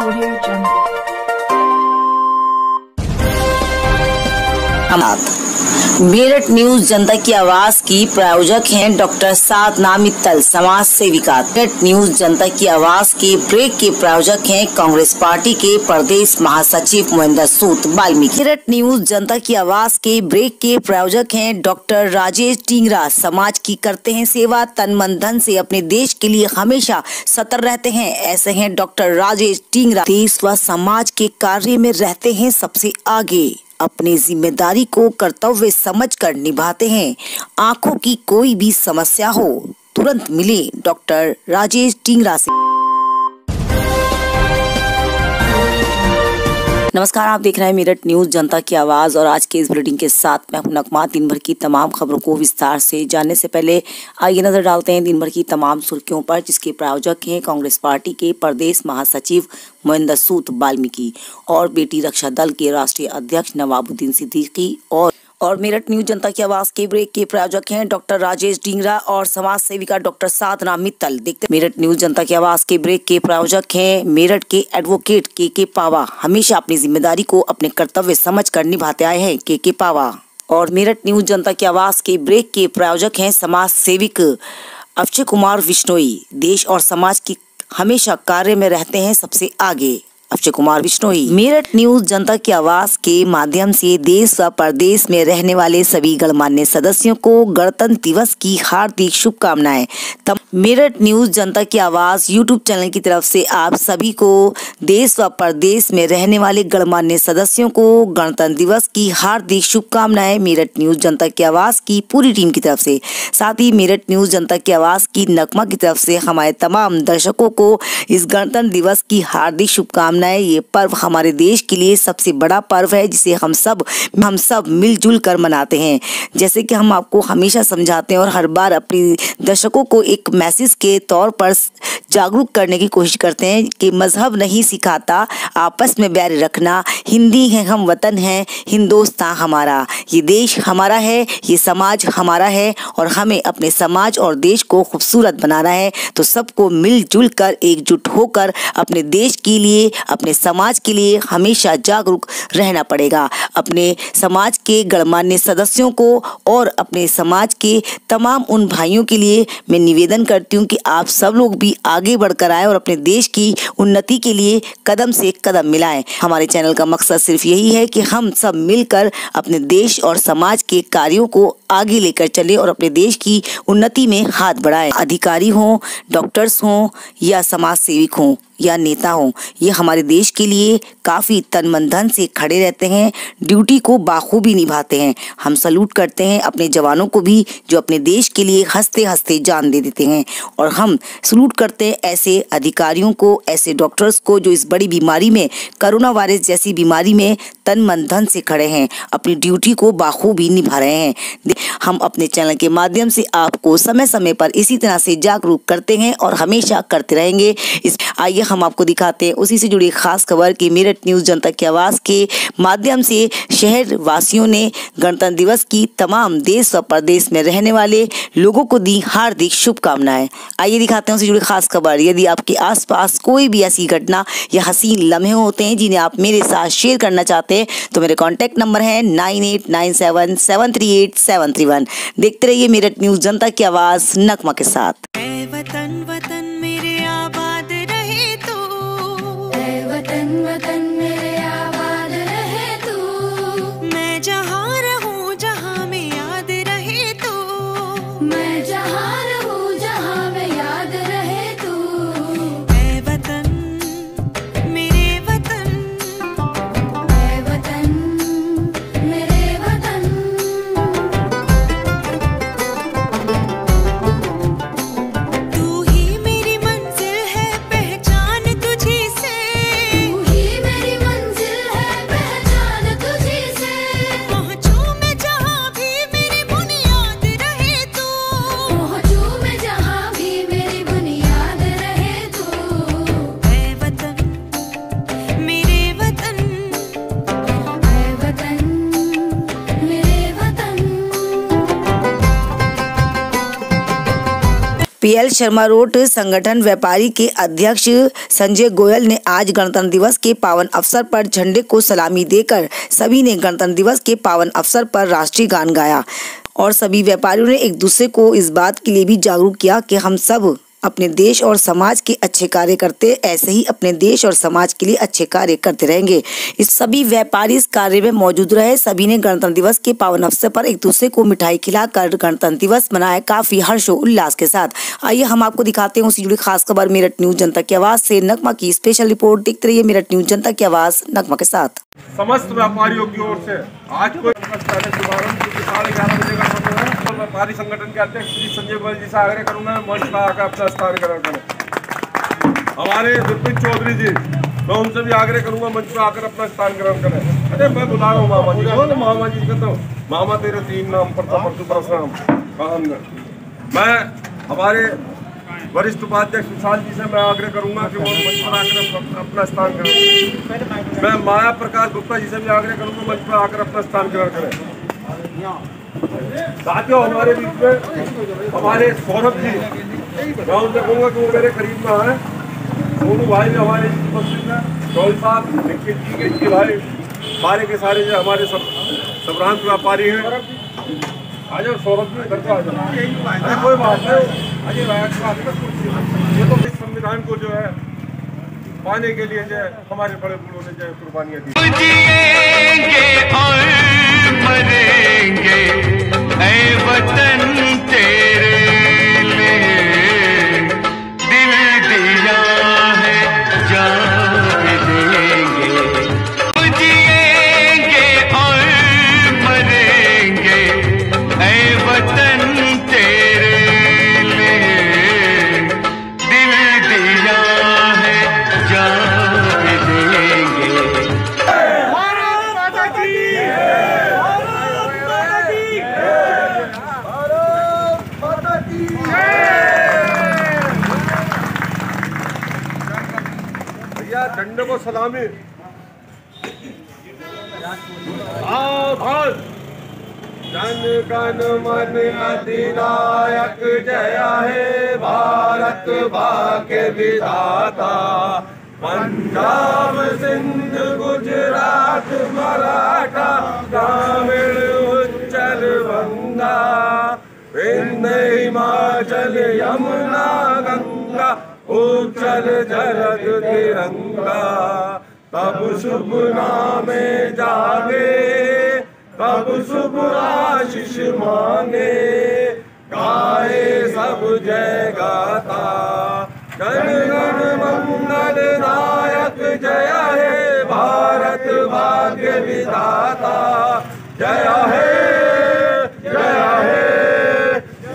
Audio Jungle। Meerut news जनता की आवाज की प्रायोजक हैं डॉक्टर साधना मित्तल, समाज सेविका। मेरठ न्यूज जनता की आवाज के ब्रेक के प्रायोजक हैं कांग्रेस पार्टी के प्रदेश महासचिव महेंद्र सूद वाल्मीकि। मेरठ न्यूज जनता की आवाज के ब्रेक के प्रायोजक हैं डॉक्टर राजेश टिंगरा, समाज की करते हैं सेवा, तन मन धन से अपने देश के लिए हमेशा सतर्क रहते हैं। ऐसे हैं डॉक्टर राजेश टिंगरा, देश व समाज के कार्य में रहते हैं सबसे आगे, अपनी जिम्मेदारी को कर्तव्य समझकर निभाते हैं। आंखों की कोई भी समस्या हो तुरंत मिले डॉक्टर राजेश टिंगरा से। नमस्कार, आप देख रहे हैं मेरठ न्यूज जनता की आवाज और आज के इस बुलेटिन के साथ मैं हूं नगमा। दिन भर की तमाम खबरों को विस्तार से जानने से पहले आइए नजर डालते हैं दिन भर की तमाम सुर्खियों पर, जिसके प्रायोजक हैं कांग्रेस पार्टी के प्रदेश महासचिव महेंद्र सूद वाल्मीकि और बेटी रक्षा दल के राष्ट्रीय अध्यक्ष नवाबुद्दीन सिद्दीकी और मेरठ न्यूज जनता की आवाज के ब्रेक के प्रायोजक हैं डॉक्टर राजेश टिंगरा और समाज सेविका डॉक्टर साधना मित्तल। देखते मेरठ न्यूज जनता की आवाज के ब्रेक के प्रायोजक हैं मेरठ के एडवोकेट के पावा, हमेशा अपनी जिम्मेदारी को अपने कर्तव्य समझकर निभाते आए हैं के पावा। और मेरठ न्यूज जनता की आवाज के ब्रेक के प्रायोजक हैं समाज सेविक अक्षय कुमार विश्नोई, देश और समाज की हमेशा कार्य में रहते हैं सबसे आगे, अक्षय कुमार विश्नोई। मेरठ न्यूज जनता की आवाज के माध्यम से देश व प्रदेश में रहने वाले सभी गणमान्य सदस्यों को गणतंत्र दिवस की हार्दिक शुभकामनाएं। मेरठ न्यूज जनता की आवाज यूट्यूब चैनल की तरफ से आप सभी को देश व प्रदेश में रहने वाले गणमान्य सदस्यों को गणतंत्र दिवस की हार्दिक शुभकामनाएं मेरठ न्यूज जनता की आवाज की पूरी टीम की तरफ से। साथ ही मेरठ न्यूज जनता की आवाज की नगमा की तरफ से हमारे तमाम दर्शकों को इस गणतंत्र दिवस की हार्दिक शुभकामनाएं। ये पर्व हमारे देश के लिए सबसे बड़ा पर्व है, जिसे हम सब मिलजुल कर मनाते हैं। जैसे कि हम आपको हमेशा समझाते हैं और हर बार अपने दर्शकों को एक मैसेज के तौर पर जागरूक करने की कोशिश करते हैं कि मजहब नहीं सिखाता आपस में बैर रखना, हिंदी है हम वतन है, हिंदुस्तान हमारा, ये देश हमारा है, ये समाज हमारा है और हमें अपने समाज और देश को खूबसूरत बनाना है। तो सबको मिलजुल कर एकजुट होकर अपने देश के लिए, अपने समाज के लिए हमेशा जागरूक रहना पड़ेगा। अपने समाज के गणमान्य सदस्यों को और अपने समाज के तमाम उन भाइयों के लिए मैं निवेदन करती हूँ कि आप सब लोग भी आगे बढ़कर आए और अपने देश की उन्नति के लिए कदम से कदम मिलाएं। हमारे चैनल का मकसद सिर्फ यही है कि हम सब मिलकर अपने देश और समाज के कार्यों को आगे लेकर चले और अपने देश की उन्नति में हाथ बढ़ाएं। अधिकारी हों, डॉक्टर्स हों या समाज सेविक हों या नेता हों, ये हमारे देश के लिए काफ़ी तन मन धन से खड़े रहते हैं, ड्यूटी को बाखूबी निभाते हैं। हम सलूट करते हैं अपने जवानों को भी जो अपने देश के लिए हंसते हंसते जान दे देते हैं, और हम सलूट करते हैं ऐसे अधिकारियों को, ऐसे डॉक्टर्स को जो इस बड़ी बीमारी में, कोरोना वायरस जैसी बीमारी में तन मन धन से खड़े हैं, अपनी ड्यूटी को बाखूबी निभा रहे हैं। हम अपने चैनल के माध्यम से आपको समय समय पर इसी तरह से जागरूक करते हैं और हमेशा करते रहेंगे। आइए हम आपको दिखाते हैं उसी से जुड़ी खास खबर कि मेरठ न्यूज जनता की आवाज के माध्यम से शहर वासियों ने गणतंत्र दिवस की तमाम देश व प्रदेश में रहने वाले लोगों को दी हार्दिक शुभकामनाएं। आइए दिखाते हैं उससे जुड़ी खास खबर। यदि आपके आसपास कोई भी ऐसी घटना या हसीन लम्हे होते हैं जिन्हें आप मेरे साथ शेयर करना चाहते हैं तो मेरे कॉन्टैक्ट नंबर है 9897738731। देखते रहिए मेरठ न्यूज जनता की आवाज नगमा के साथ। वतन वतन मेरे आबाद रहे तू, वतन वतन मेरे आबाद रहे तू, मैं जहाँ रहूँ जहाँ में याद रहे तू, मैं जहाँ रहूँ जहाँ में याद रहे तू, ऐ वतन मेरे वतन, ऐ वतन मेरे वतन। तू ही मेरी मंजिल है, पहचान तुझी से, तू ही मेरी पीएल शर्मा रोड संगठन व्यापारी के अध्यक्ष संजय गोयल ने आज गणतंत्र दिवस के पावन अवसर पर झंडे को सलामी देकर सभी ने गणतंत्र दिवस के पावन अवसर पर राष्ट्रीय गान गाया और सभी व्यापारियों ने एक दूसरे को इस बात के लिए भी जागरूक किया कि हम सब अपने देश और समाज के अच्छे कार्य करते, ऐसे ही अपने देश और समाज के लिए अच्छे कार्य करते रहेंगे। इस सभी व्यापारी इस कार्य में मौजूद रहे। सभी ने गणतंत्र दिवस के पावन अवसर पर एक दूसरे को मिठाई खिलाकर गणतंत्र दिवस मनाया काफी हर्षोल्लास के साथ। आइए हम आपको दिखाते हैं उससे जुड़ी खास खबर मेरठ न्यूज जनता की आवाज से। नगमा की स्पेशल रिपोर्ट देखते रहिए मेरठ न्यूज जनता की आवाज नगमा के साथ। समस्त व्यापारियों की ओर से आज को शुभारंभ 11:30 बजे का समय है। व्यापारी संगठन के अध्यक्ष श्री संजय गोयल जी से आग्रह करूंगा मंच पर आकर अपना स्थान ग्रहण करें। हमारे विपिन चौधरी जी, मैं उनसे भी आग्रह करूंगा मंच पर आकर अपना स्थान ग्रहण करें। अरे मैं बुला रहा हूँ मामा जी को, मामा जी कहता हूँ मामा तेरे 3 नाम परशुराम। मैं हमारे वरिष्ठ उपाध्यक्ष विशाल जी से मैं आग्रह करूंगा कि वो मंच पर आकर अपना स्थान ग्रहण करें। मैं माया प्रकाश गुप्ता जी से भी आग्रह करूंगा मंच पर आकर अपना स्थान ग्रहण करें। साथियों, हमारे बीच में हमारे सौरभ जी, मैं उनसे कहूँगा कि वो मेरे करीब में है। सोनू भाई भी हमारे उपस्थित हैं, चौल साहब, निखिल जी के भाई, सारे के सारे जो हमारे संभ्रांत व्यापारी हैं। आ जाओ सौरभ जी, घर को आ जाओ। कोई बात नहीं, ये तो इस संविधान को जो है पाने के लिए जो है हमारे बड़े बूढ़ों ने जो है कुर्बानियाँ दी। मरेंगे ऐ वतन तेरे लिए, दिल दिया है जान देंगे। जिएंगे और मरेंगे ऐ वतन तेरे लिए, दिल दिया है जान देंगे। झंडे को सलामी। जन गण मन अधिनायक जय हे भारत भाग्य विधाता। पंजाब सिंध गुजरात मराठा तमिल उच्चल गंगा, विंध्य हिमाचल यमुना गंगा उच्चल जलद तिरंगा। तब शुभ नामे जागे, तब शुभ आशीष मांगे, गाए सब जय गाता। जन गण मंगल नायक जय हे भारत भाग्य विधाता। जय हे जय हे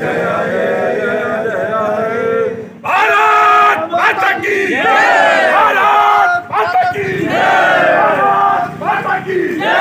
जय हे जय हे भारत माता की जय, भारत माता की जय, भारत माता की जय।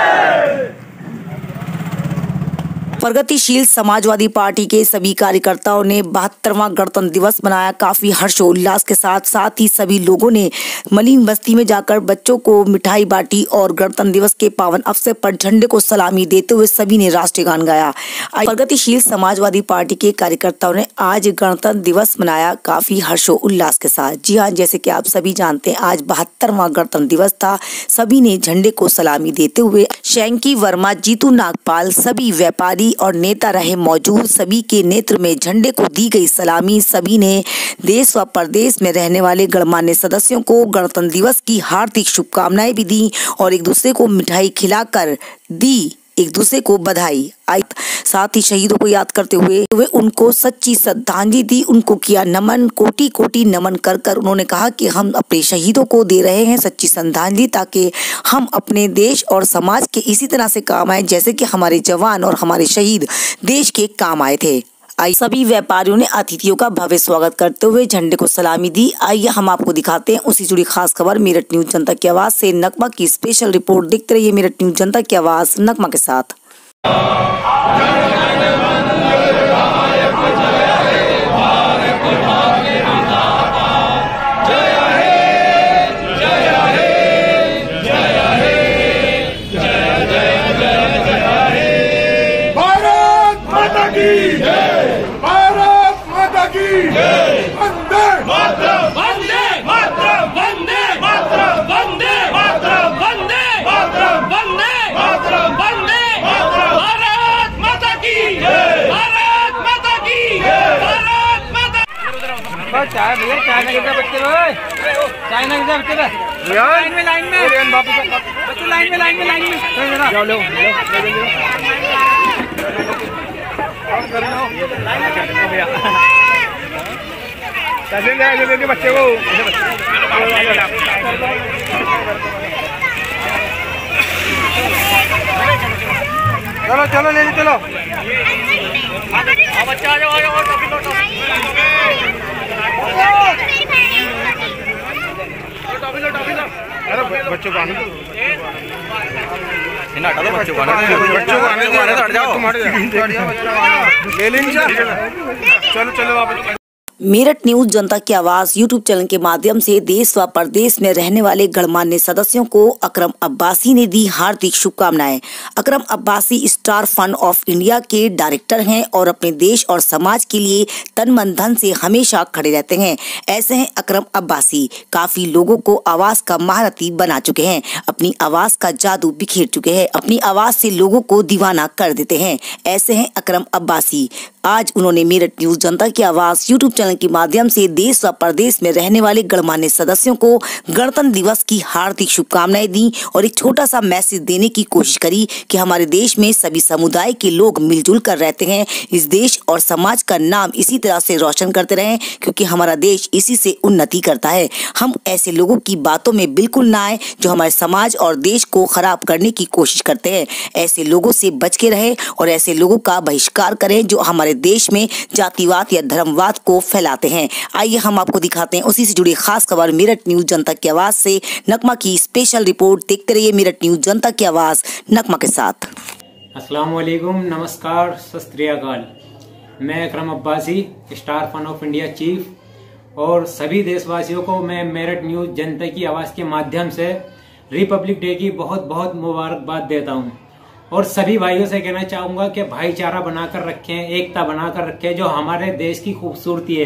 प्रगतिशील समाजवादी पार्टी के सभी कार्यकर्ताओं ने 72वां गणतंत्र दिवस मनाया काफी हर्षोल्लास के साथ। साथ ही सभी लोगों ने मलिन बस्ती में जाकर बच्चों को मिठाई बांटी और गणतंत्र दिवस के पावन अवसर पर झंडे को सलामी देते हुए सभी ने राष्ट्रीय गान गाया। प्रगतिशील समाजवादी पार्टी के कार्यकर्ताओं ने आज गणतंत्र दिवस मनाया काफी हर्षोल्लास के साथ। जी हाँ, जैसे कि आप सभी जानते हैं आज 72वां गणतंत्र दिवस था। सभी ने झंडे को सलामी देते हुए शैंकी वर्मा, जीतू नागपाल, सभी व्यापारी और नेता रहे मौजूद। सभी के नेतृत्व में झंडे को दी गई सलामी। सभी ने देश व प्रदेश में रहने वाले गणमान्य सदस्यों को गणतंत्र दिवस की हार्दिक शुभकामनाएं भी दी और एक दूसरे को मिठाई खिलाकर दी एक दूसरे को बधाई। साथ ही शहीदों को याद करते हुए उनको सच्ची श्रद्धांजलि दी, उनको किया नमन। कोटि कोटि नमन कर कर उन्होंने कहा कि हम अपने शहीदों को दे रहे हैं सच्ची श्रद्धांजलि, ताकि हम अपने देश और समाज के इसी तरह से काम आए जैसे कि हमारे जवान और हमारे शहीद देश के काम आए थे। सभी व्यापारियों ने अतिथियों का भव्य स्वागत करते हुए झंडे को सलामी दी। आइए हम आपको दिखाते हैं उसी जुड़ी खास खबर मेरठ न्यूज जनता की आवाज से। नगमा की स्पेशल रिपोर्ट देखते रहिए मेरठ न्यूज जनता की आवाज नगमा के साथ। भारत माता की जय। बच्चे को चलो चलो ले चलो बच्चा आ जाओ बच्चों को आने चलो चलो वापस। मेरठ न्यूज जनता की आवाज यूट्यूब चैनल के माध्यम से देश व प्रदेश में रहने वाले गणमान्य सदस्यों को अकरम अब्बासी ने दी हार्दिक शुभकामनाएं। Akram Abbasi star fund of India के डायरेक्टर हैं और अपने देश और समाज के लिए तन मन धन से हमेशा खड़े रहते हैं। ऐसे हैं अकरम अब्बासी, काफी लोगों को आवाज का महारथी बना चुके हैं, अपनी आवाज का जादू बिखेर चुके हैं, अपनी आवाज से लोगों को दीवाना कर देते हैं। ऐसे हैं अकरम अब्बासी। आज उन्होंने मेरठ न्यूज जनता की आवाज यूट्यूब चैनल के माध्यम से देश व प्रदेश में रहने वाले गणमान्य सदस्यों को गणतंत्र दिवस की हार्दिक शुभकामनाएं दी और एक छोटा सा मैसेज देने की कोशिश करी कि हमारे देश में सभी समुदाय के लोग मिलजुल कर रहते हैं। इस देश और समाज का नाम इसी तरह से रोशन करते रहें, क्योंकि हमारा देश इसी से उन्नति करता है। हम ऐसे लोगों की बातों में बिल्कुल ना आए जो हमारे समाज और देश को खराब करने की कोशिश करते हैं। ऐसे लोगों से बच के रहे और ऐसे लोगों का बहिष्कार करें जो हमारे देश में जातिवाद या धर्मवाद को फैलाते हैं। आइए हम आपको दिखाते हैं उसी से जुड़ी खास खबर मेरठ न्यूज जनता की आवाज से। नगमा की स्पेशल रिपोर्ट देखते रहिए मेरठ न्यूज जनता की आवाज नगमा के साथ। अस्सलाम वालेकुम, नमस्कार, सत श्री अकाल। मैं Akram Abbasi, star fund of India chief, और सभी देशवासियों को मैं मेरठ न्यूज जनता की आवाज के माध्यम से रिपब्लिक डे की बहुत बहुत मुबारकबाद देता हूं। और सभी भाइयों से कहना चाहूंगा कि भाईचारा बनाकर रखें, एकता बनाकर रखें, जो हमारे देश की खूबसूरती है।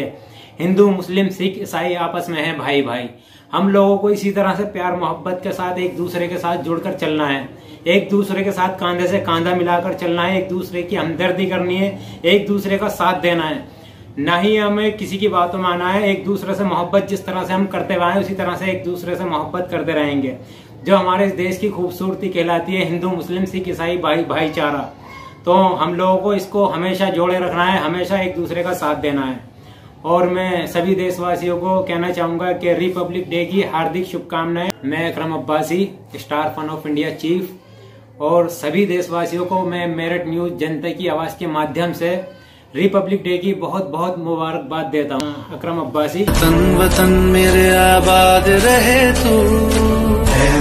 हिंदू, मुस्लिम, सिख, ईसाई आपस में हैं भाई भाई। हम लोगों को इसी तरह से प्यार मोहब्बत के साथ एक दूसरे के साथ जुड़कर चलना है, एक दूसरे के साथ कांधे से कांधा मिलाकर चलना है, एक दूसरे की हमदर्दी करनी है, एक दूसरे का साथ देना है, ना ही हमें किसी की बातों में आना है। एक दूसरे से मोहब्बत जिस तरह से हम करते हुए हैं उसी तरह से एक दूसरे से मोहब्बत करते रहेंगे, जो हमारे देश की खूबसूरती कहलाती है। हिंदू, मुस्लिम, सिख, ईसाई भाईचारा, तो हम लोगों को इसको हमेशा जोड़े रखना है, हमेशा एक दूसरे का साथ देना है। और मैं सभी देशवासियों को कहना चाहूंगा कि रिपब्लिक डे की हार्दिक शुभकामनाएं। मैं Akram Abbasi, star fund of India chief, और सभी देशवासियों को मैं मेरठ न्यूज जनता की आवाज के माध्यम से रिपब्लिक डे की बहुत बहुत मुबारकबाद देता हूँ। अकरम अब्बासी। वतन वतन मेरे आबाद रहे तू,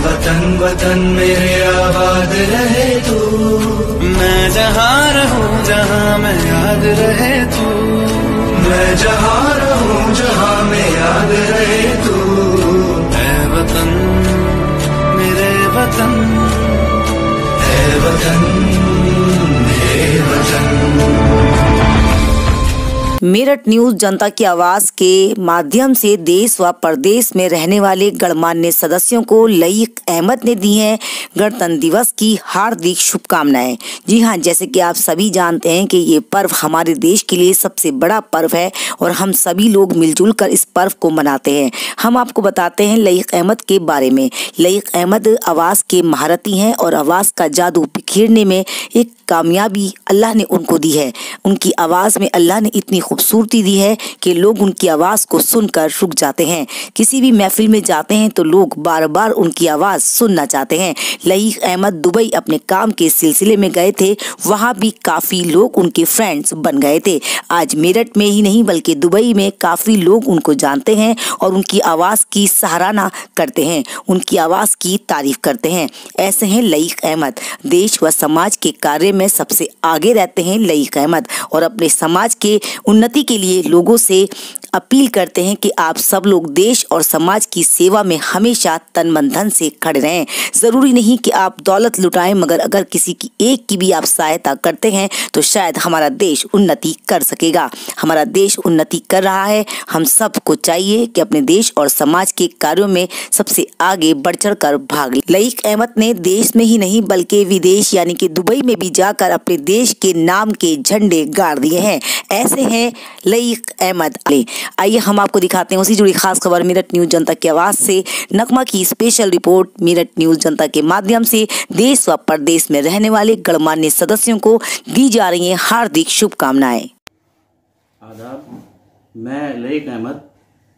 वतन वतन मेरे आबाद रहे तू, मैं जहाँ रहूँ जहाँ मैं याद रहे तू, मैं जहाँ रहूँ जहाँ मैं याद रहे तू, है वतन मेरे वतन, है वतन मेरे वतन। मेरठ न्यूज जनता की आवाज के माध्यम से देश व प्रदेश में रहने वाले गणमान्य सदस्यों को लईक अहमद ने दी है गणतंत्र दिवस की हार्दिक शुभकामनाएं। जी हां, जैसे कि आप सभी जानते हैं कि ये पर्व हमारे देश के लिए सबसे बड़ा पर्व है और हम सभी लोग मिलजुल कर इस पर्व को मनाते हैं। हम आपको बताते हैं लईक अहमद के बारे में। लईक अहमद आवाज के महारथी हैं और आवाज का जादू बिखेरने में एक कामयाबी अल्लाह ने उनको दी है। उनकी आवाज में अल्लाह ने इतनी खूबसूरती दी है कि लोग उनकी आवाज को सुनकर रुक जाते हैं। किसी भी महफिल में जाते हैं तो लोग बार बार उनकी आवाज सुनना चाहते हैं। लईक अहमद दुबई अपने काम के सिलसिले में गए थे, वहां भी काफी लोग उनके फ्रेंड्स बन गए थे। आज मेरठ में ही नहीं बल्कि दुबई में काफी लोग उनको जानते हैं और उनकी आवाज की सराहना करते हैं, उनकी आवाज की तारीफ करते हैं। ऐसे हैं लईक अहमद। देश व समाज के कार्य में सबसे आगे रहते हैं लईक अहमद और अपने समाज के उन्नति के लिए लोगों से अपील करते हैं कि आप सब लोग देश और समाज की सेवा में हमेशा तन मन धन से खड़े रहें। जरूरी नहीं कि आप दौलत लुटाएं, मगर अगर किसी की एक की भी आप सहायता करते हैं तो शायद हमारा देश उन्नति कर सकेगा। हमारा देश उन्नति कर रहा है। हम सबको चाहिए कि अपने देश और समाज के कार्यों में सबसे आगे बढ़ चढ़ कर भाग लें। लईक अहमद ने देश में ही नहीं बल्कि विदेश विदेश यानी कि दुबई में भी जाकर अपने देश के नाम के झंडे गाड़ दिए हैं। ऐसे हैं लईक अहमद अली। आइए हम आपको दिखाते हैं उसी जुड़ी खास खबर मेरठ न्यूज जनता की आवाज से। नगमा की स्पेशल रिपोर्ट मेरठ न्यूज जनता के माध्यम से देश व प्रदेश में रहने वाले गणमान्य सदस्यों को दी जा रही हैं हार्दिक शुभकामनाएं। आदाब, मैं लईक अहमद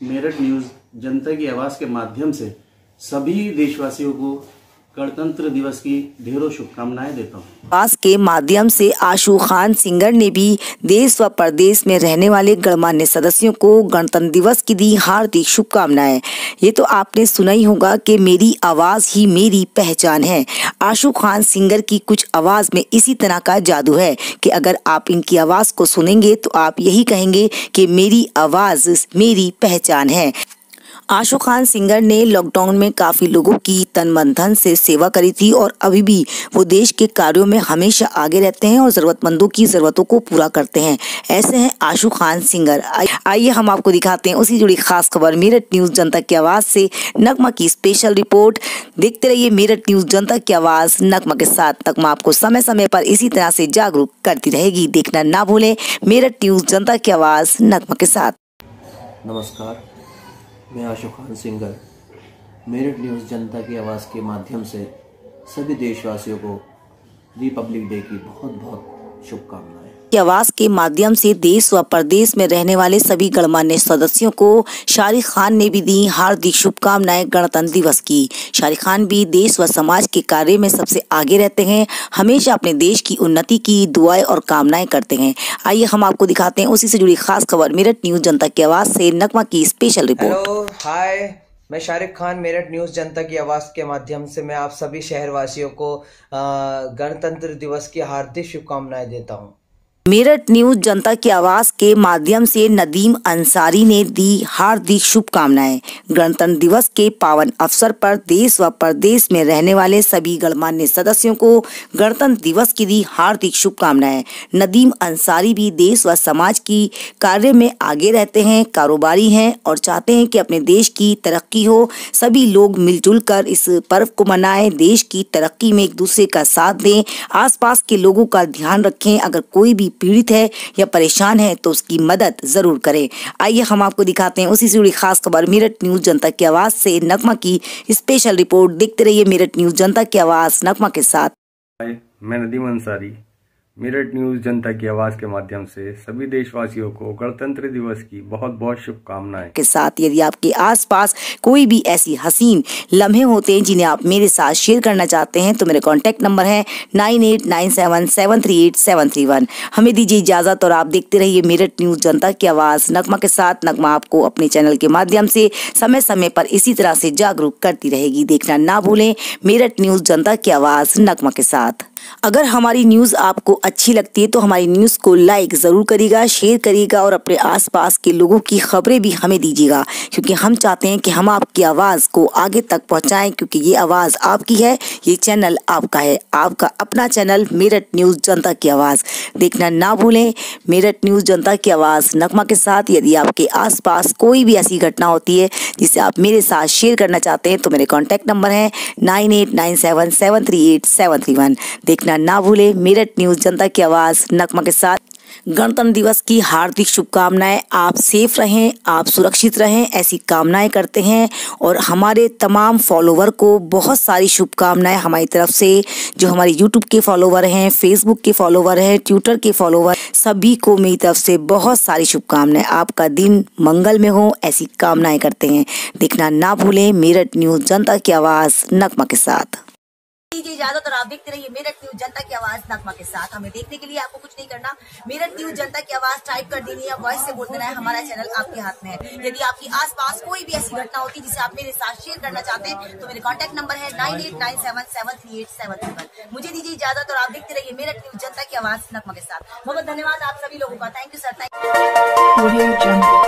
मेरठ न्यूज जनता की आवाज के माध्यम से सभी देशवासियों को गणतंत्र दिवस की ढेरों शुभकामनाएं देता हूँ। आवाज के माध्यम से आशू खान सिंगर ने भी देश व प्रदेश में रहने वाले गणमान्य सदस्यों को गणतंत्र दिवस की दी हार्दिक शुभकामनाएं। ये तो आपने सुना ही होगा कि मेरी आवाज ही मेरी पहचान है। आशू खान सिंगर की कुछ आवाज में इसी तरह का जादू है कि अगर आप इनकी आवाज को सुनेंगे तो आप यही कहेंगे कि मेरी आवाज मेरी पहचान है। आशू खान सिंगर ने लॉकडाउन में काफी लोगों की तन मन धन से सेवा करी थी और अभी भी वो देश के कार्यों में हमेशा आगे रहते हैं और जरूरतमंदों की जरूरतों को पूरा करते हैं। ऐसे हैं आशू खान सिंगर। आइए हम आपको दिखाते हैं उसी जुड़ी खास खबर मेरठ न्यूज जनता की आवाज से। नगमा की स्पेशल रिपोर्ट देखते रहिए मेरठ न्यूज जनता की आवाज नगमा के साथ। नगमा आपको समय समय पर इसी तरह से जागरूक करती रहेगी। देखना ना भूलें मेरठ न्यूज जनता की आवाज नगमा के साथ। नमस्कार, मैं आशू खान सिंगर मेरठ न्यूज़ जनता की आवाज़ के माध्यम से सभी देशवासियों को रिपब्लिक डे की बहुत बहुत शुभकामनाएं। आवाज के माध्यम से देश व प्रदेश में रहने वाले सभी गणमान्य सदस्यों को शाहरुख खान ने भी दी हार्दिक शुभकामनाएं गणतंत्र दिवस की। शाहरुख खान भी देश व समाज के कार्य में सबसे आगे रहते हैं, हमेशा अपने देश की उन्नति की दुआएं और कामनाएं करते हैं। आइए हम आपको दिखाते हैं उसी से जुड़ी खास खबर मेरठ न्यूज जनता की आवाज से। नगमा की स्पेशल रिपोर्ट। हेलो, हाय, मैं शाहरुख खान मेरठ न्यूज़ जनता की आवाज़ के माध्यम से मैं आप सभी शहरवासियों को गणतंत्र दिवस की हार्दिक शुभकामनाएं देता हूं। मेरठ न्यूज जनता की आवाज के माध्यम से नदीम अंसारी ने दी हार्दिक शुभकामनाएं। गणतंत्र दिवस के पावन अवसर पर देश व प्रदेश में रहने वाले सभी गणमान्य सदस्यों को गणतंत्र दिवस की दी हार्दिक शुभकामनाएं। नदीम अंसारी भी देश व समाज की कार्य में आगे रहते हैं, कारोबारी हैं और चाहते हैं कि अपने देश की तरक्की हो। सभी लोग मिलजुल कर इस पर्व को मनाएं, देश की तरक्की में एक दूसरे का साथ दें, आसपास के लोगों का ध्यान रखें। अगर कोई भी पीड़ित है या परेशान है तो उसकी मदद जरूर करें। आइए हम आपको दिखाते हैं उसी से जुड़ी खास खबर मेरठ न्यूज जनता की आवाज से। नगमा की स्पेशल रिपोर्ट देखते रहिए मेरठ न्यूज जनता की आवाज नगमा के साथ। मैं नदीम अंसारी मेरठ न्यूज जनता की आवाज के माध्यम से सभी देशवासियों को गणतंत्र दिवस की बहुत बहुत शुभकामनाएं के साथ। यदि आपके आसपास कोई भी ऐसी हसीन लम्हे होते हैं जिन्हें आप मेरे साथ शेयर करना चाहते हैं तो मेरे कॉन्टैक्ट नंबर है 9897738731। हमें दीजिए इजाजत और आप देखते रहिए मेरठ न्यूज जनता की आवाज नगमा के साथ। नगमा आपको अपने चैनल के माध्यम से समय समय पर इसी तरह से जागरूक करती रहेगी। देखना ना भूलें मेरठ न्यूज जनता की आवाज नगमा के साथ। अगर हमारी न्यूज़ आपको अच्छी लगती है तो हमारी न्यूज़ को लाइक ज़रूर करिएगा, शेयर करिएगा और अपने आसपास के लोगों की खबरें भी हमें दीजिएगा, क्योंकि हम चाहते हैं कि हम आपकी आवाज़ को आगे तक पहुंचाएं, क्योंकि ये आवाज़ आपकी है, ये चैनल आपका है, आपका अपना चैनल मेरठ न्यूज़ जनता की आवाज़। देखना ना भूलें मेरठ न्यूज़ जनता की आवाज़ नगमा के साथ। यदि आपके आसपास कोई भी ऐसी घटना होती है जिसे आप मेरे साथ शेयर करना चाहते हैं तो मेरे कॉन्टैक्ट नंबर है 9897738731। देखना ना भूले मेरठ न्यूज जनता की आवाज नगमा के साथ। गणतंत्र दिवस की हार्दिक शुभकामनाएं। आप सेफ रहें, आप सुरक्षित रहें, ऐसी कामनाएं करते हैं और हमारे तमाम फॉलोवर को बहुत सारी शुभकामनाएं हमारी तरफ से। जो हमारे यूट्यूब के फॉलोवर हैं, फेसबुक के फॉलोवर हैं, ट्विटर के फॉलोवर, सभी को मेरी तरफ से बहुत सारी शुभकामनाएं। आपका दिन मंगल में हो, ऐसी कामनाएं करते हैं। देखना ना भूलें मेरठ न्यूज जनता की आवाज नगमा के साथ। दीजिए इजाजत और आप देखते रहिए मेरठ न्यूज जनता की आवाज नगमा के साथ। हमें देखने के लिए आपको कुछ नहीं करना, मेरठ न्यूज जनता की आवाज टाइप कर देनी है, वॉइस से बोलते रहे, हमारा चैनल आपके हाथ में है। यदि आपकी आसपास कोई भी ऐसी घटना होती है जिसे आप मेरे साथ शेयर करना चाहते हैं तो मेरे कॉन्टैक्ट नंबर है 9897738731। मुझे दीजिए इजाजत और आप देखते रहिए मेरठ न्यूज जनता की आवाज नगमा के साथ। बहुत धन्यवाद आप सभी लोगों का। Thank you sir, thank you.